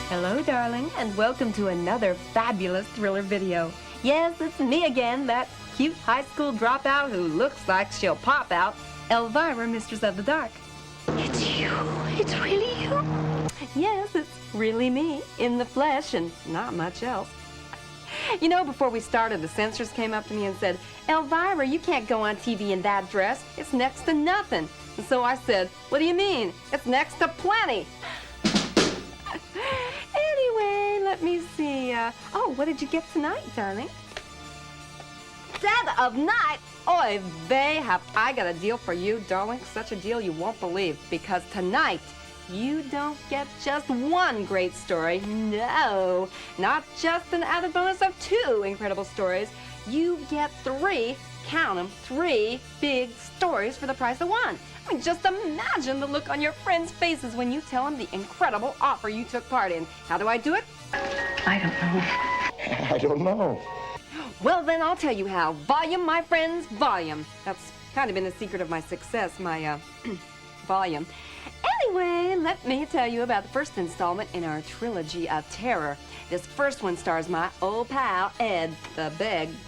Hello, darling, and welcome to another fabulous thriller video. Yes, it's me again, that cute high school dropout who looks like she'll pop out, Elvira, Mistress of the Dark. It's you. It's really you. Yes, it's really me, in the flesh, and not much else. You know, before we started, the censors came up to me and said, Elvira, you can't go on TV in that dress. It's next to nothing. And so I said, what do you mean? It's next to plenty. Anyway, let me see. Oh, what did you get tonight, darling? Dead of night? Oy vey, have I got a deal for you, darling. Such a deal you won't believe. Because tonight, you don't get just one great story. No, not just an added bonus of 2 incredible stories. You get 3, count them, 3 big stories for the price of 1. I mean, just imagine the look on your friends' faces when you tell them the incredible offer you took part in. How do I do it? I don't know. I don't know. Well, then I'll tell you how. Volume, my friends, volume. That's kind of been the secret of my success, my, volume. Anyway, let me tell you about the first installment in our trilogy of terror. This first one stars my old pal, Ed, the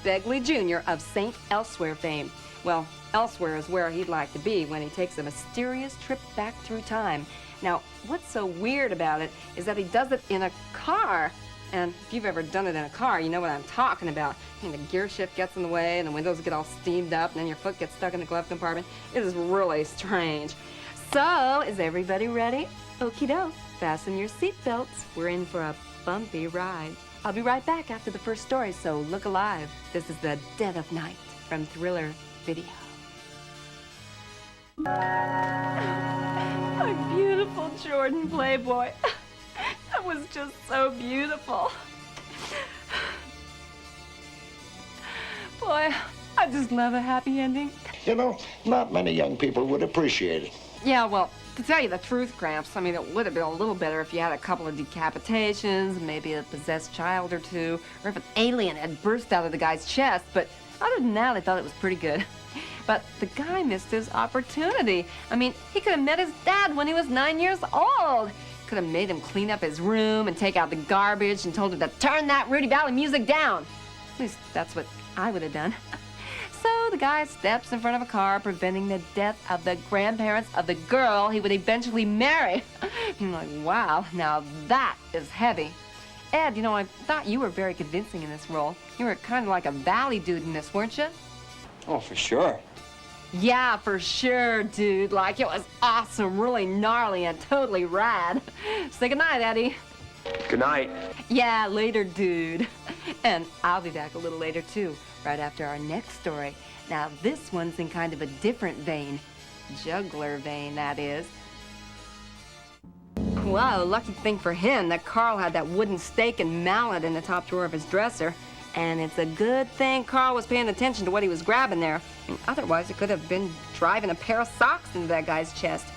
Begley Jr. of St. Elsewhere fame. Well, Elsewhere is where he'd like to be when he takes a mysterious trip back through time. Now, what's so weird about it is that he does it in a car. And if you've ever done it in a car, you know what I'm talking about. I mean, the gear shift gets in the way, and the windows get all steamed up, and then your foot gets stuck in the glove compartment. It is really strange. So, is everybody ready? Okie doke. Fasten your seatbelts. We're in for a bumpy ride. I'll be right back after the first story, so look alive. This is The Dead of Night from Thriller Video. My beautiful Jordan Playboy. That was just so beautiful. Boy, I just love a happy ending. You know, not many young people would appreciate it. Yeah, well, to tell you the truth, Gramps, I mean, it would have been a little better if you had a couple of decapitations, maybe a possessed child or 2, or if an alien had burst out of the guy's chest, but other than that, I thought it was pretty good. But the guy missed his opportunity. I mean, he could have met his dad when he was 9 years old. Could have made him clean up his room and take out the garbage and told him to turn that Rudy Valley music down. At least that's what I would have done. So the guy steps in front of a car, preventing the death of the grandparents of the girl he would eventually marry. I'm like, wow, now that is heavy. Ed, you know, I thought you were very convincing in this role. You were kind of like a valley dude in this, weren't you? Oh, for sure. Yeah, for sure, dude. Like, it was awesome, really gnarly, and totally rad. Say goodnight, Eddie. Good night. Yeah, later, dude. And I'll be back a little later, too, right after our next story. Now, this one's in kind of a different vein. Juggler vein, that is. Wow, lucky thing for him that Carl had that wooden stake and mallet in the top drawer of his dresser. And it's a good thing Carl was paying attention to what he was grabbing there. I mean, otherwise, it could have been driving a pair of socks into that guy's chest.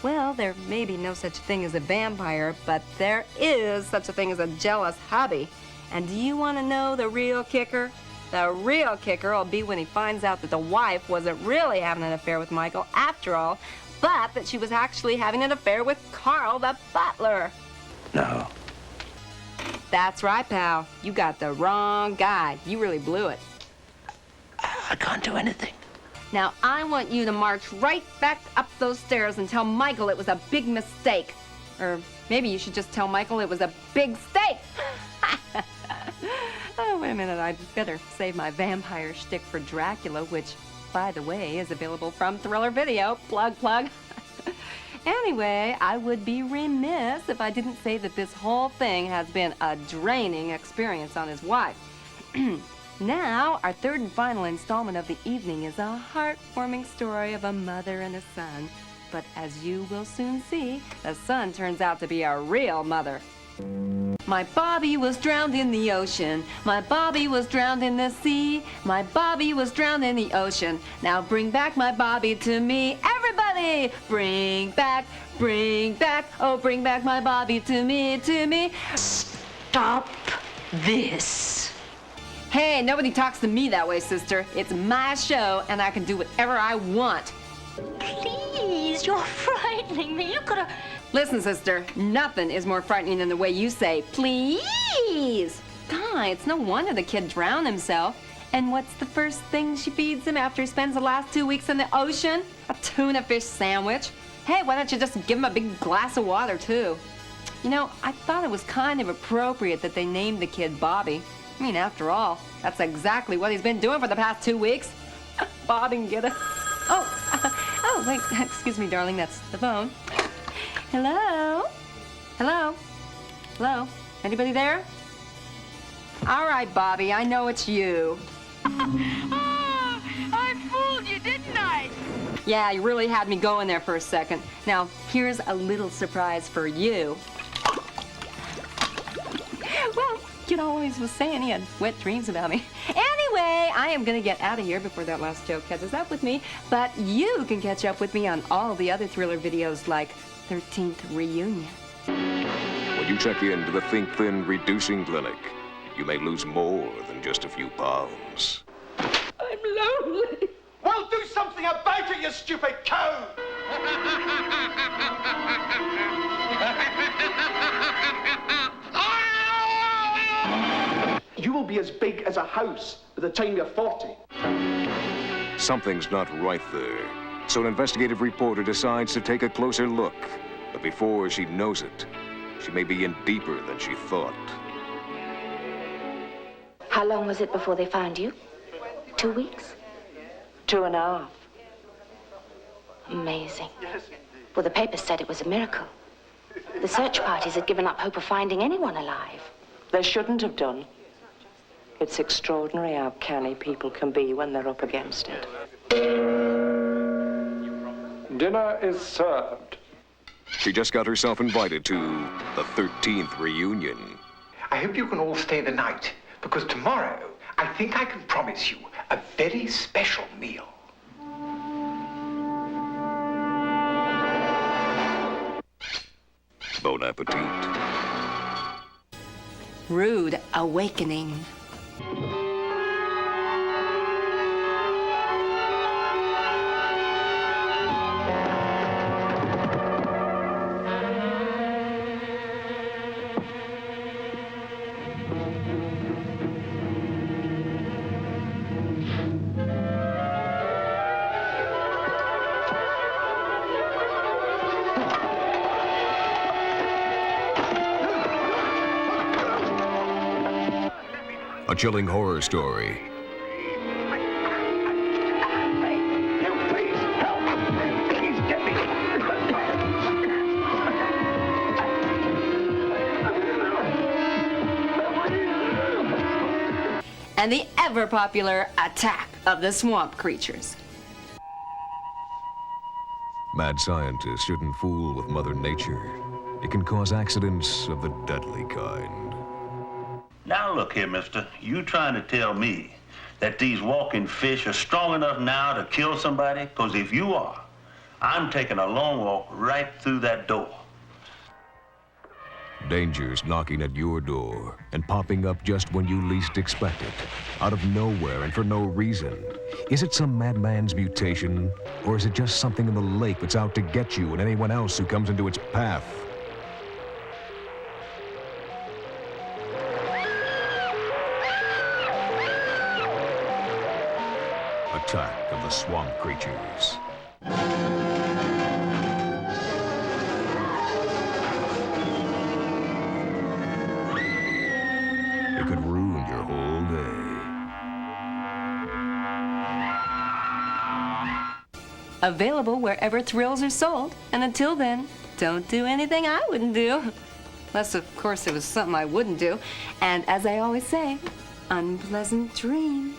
Well, there may be no such thing as a vampire, but there is such a thing as a jealous hubby. And do you want to know the real kicker? The real kicker will be when he finds out that the wife wasn't really having an affair with Michael after all, but that she was actually having an affair with Carl the butler. No. That's right, pal. You got the wrong guy. You really blew it. I can't do anything. Now, I want you to march right back up those stairs and tell Michael it was a big mistake. Or maybe you should just tell Michael it was a big steak. Oh, wait a minute. I'd better save my vampire shtick for Dracula, which, by the way, is available from Thriller Video. Plug, plug. Anyway, I would be remiss if I didn't say that this whole thing has been a draining experience on his wife. Now, our third and final installment of the evening is a heartwarming story of a mother and a son. But as you will soon see, the son turns out to be a real mother. My Bobby was drowned in the ocean. My Bobby was drowned in the sea. My Bobby was drowned in the ocean. Now bring back my Bobby to me. Everybody! Bring back, oh, bring back my Bobby to me, to me. Stop this. Hey, nobody talks to me that way, sister. It's my show, and I can do whatever I want. Please, you're frightening me. You could have Listen, sister, nothing is more frightening than the way you say, please. God, it's no wonder the kid drowned himself. And what's the first thing she feeds him after he spends the last 2 weeks in the ocean? A tuna fish sandwich. Hey, why don't you just give him a big glass of water, too? You know, I thought it was kind of appropriate that they named the kid Bobby. I mean, after all, that's exactly what he's been doing for the past 2 weeks. Bob and get it. Oh, wait, excuse me, darling, that's the phone. Hello? Hello? Hello? Anybody there? All right, Bobby, I know it's you. Oh, I fooled you, didn't I? Yeah, you really had me going there for a second. Now, here's a little surprise for you. Well, kid always was saying he had wet dreams about me. Anyway, I am going to get out of here before that last joke catches up with me, but you can catch up with me on all the other thriller videos like 13th Reunion. When you check into the Think Thin Reducing Clinic, you may lose more than just a few pounds. I'm lonely. Well, do something about it, you stupid cow! You will be as big as a house by the time you're 40. Something's not right there. So an investigative reporter decides to take a closer look. But before she knows it, she may be in deeper than she thought. How long was it before they found you? 2 weeks? 2.5. Amazing. Well, the papers said it was a miracle. The search parties had given up hope of finding anyone alive. They shouldn't have done. It's extraordinary how canny people can be when they're up against it. Dinner is served. She just got herself invited to the 13th Reunion. I hope you can all stay the night, because tomorrow I think I can promise you a very special meal. Bon appetit. Rude awakening. A chilling horror story. And the ever-popular Attack of the Swamp Creatures. Mad scientists shouldn't fool with Mother Nature. It can cause accidents of the deadly kind. Now look here, mister. You trying to tell me that these walking fish are strong enough now to kill somebody? Because if you are, I'm taking a long walk right through that door. Dangers knocking at your door and popping up just when you least expect it, out of nowhere and for no reason. Is it some madman's mutation, or is it just something in the lake that's out to get you and anyone else who comes into its path? Attack of the Swamp Creatures. It could ruin your whole day. Available wherever thrills are sold. And until then, don't do anything I wouldn't do. Unless, of course, it was something I wouldn't do. And as I always say, unpleasant dreams.